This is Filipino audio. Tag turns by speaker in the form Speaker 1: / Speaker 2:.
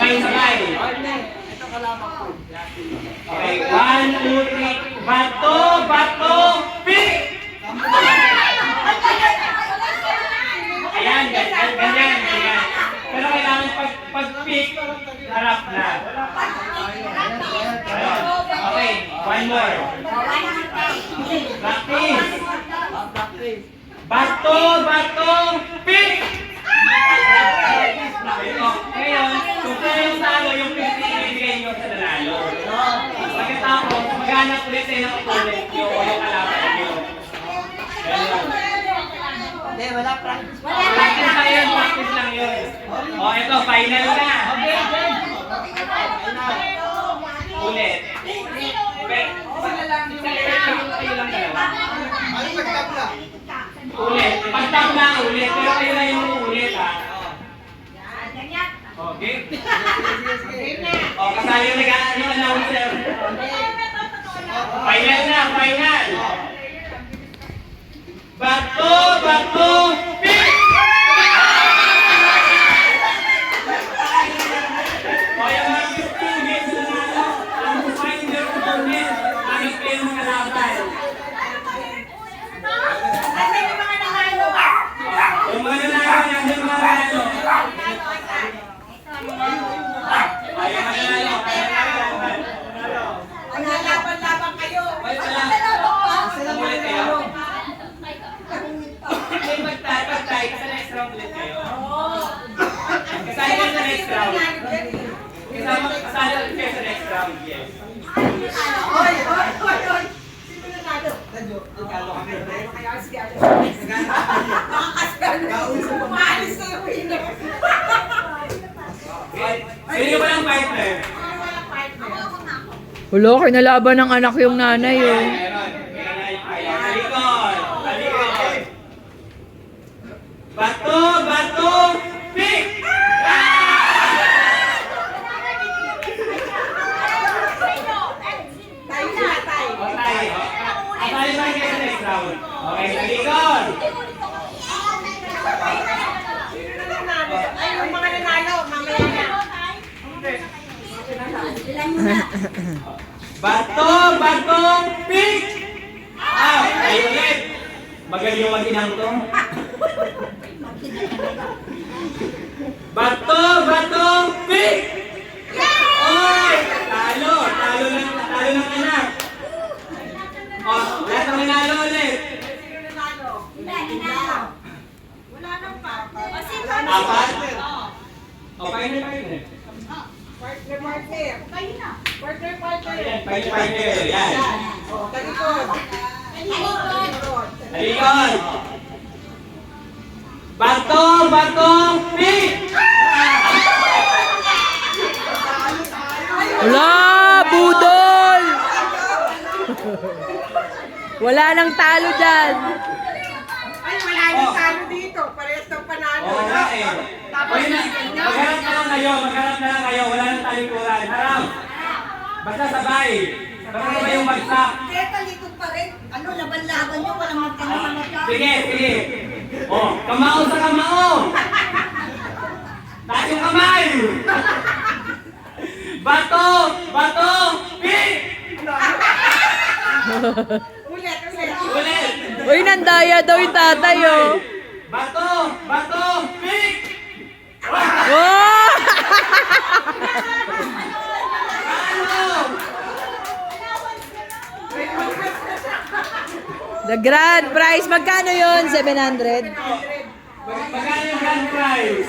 Speaker 1: Sabay-sabay.
Speaker 2: Ito kalaban ko.
Speaker 1: Okay, 1, 2, 3. Bato, bato, pick! Ayan, ganyan. Pero kailangan pag-pick, harap na. Okay, one more. Practice. Bato, bato, pick! Ngayon, kung sino yung talo, yung 50 ibigay nyo sa nanalo. Pagkatapos, maghanap ulit kayo ng opponent nyo o yung kalaban nyo. Ganyan.
Speaker 2: Hindi, wala practice.
Speaker 1: Practice lang yun. O, ito, final na. Ulit. Kayo lang dalawa. Ulit. Pag-tap na ulit, pero kayo lang yung ulit, ha? Okay? O, kasali yung nag-announcer. Final na, final. Bato, bato, pick! O, yung mga 15 games na nalo, ang find their opponent, hanap kayo ng kalaban. Yung mga nanalo, yung mga nanalo. Ayaw mananalo.
Speaker 3: Laban kayo.
Speaker 1: Ulit kayo. Pag-tie, kasi next round ulit kayo. Kasali kayo sa next round. Kasali kayo sa next round, yes.
Speaker 3: Oy! Sino nanalo?
Speaker 2: Nagalo kami.
Speaker 3: Kaya sige, Maalis na yung winner.
Speaker 1: Sino ba ng partner?
Speaker 4: Hulo, kinalaban ng anak yung nanay oh.
Speaker 1: Meron. Talikod. Bato, bato, pick! Tayo ba kayo sa next round? Okay, talikod.
Speaker 3: Ay, yung mga nanalo, mamaya na.
Speaker 1: Bato, bato, pick! Tayo ulit. Magaling yung mag-inang to. Bato, bato, pick! Oy! Talo ng anak. O, lahat ng nanalo ulit.
Speaker 3: Wala nang pa.
Speaker 1: Apat? O, kayo na.
Speaker 3: Partner.
Speaker 1: Ayan, partner. Yan.
Speaker 3: Talikod.
Speaker 1: Talikod. Bato, bato, pick!
Speaker 4: Wala, budol! Wala nang talo dyan.
Speaker 3: Ay, wala nang talo dito. Parehas ng panalo.
Speaker 1: Oo nga eh. Magharap na lang kayo. Wala nang talikuran. Harap. Basta sabay. Basta sabay yung bagsak.
Speaker 3: Kaya talikod pa rin. Ano, laban-laban nyo. Walang magkano-mga
Speaker 1: Sige. O, kamao sa kamao. Taas yung kamay. Bato, pick! Ulit.
Speaker 4: Uy, nandaya daw yung tatay oh.
Speaker 1: Bato, pick!
Speaker 4: Oh! The grand prize, magkano yun? 700?
Speaker 1: Magkano yung grand prize?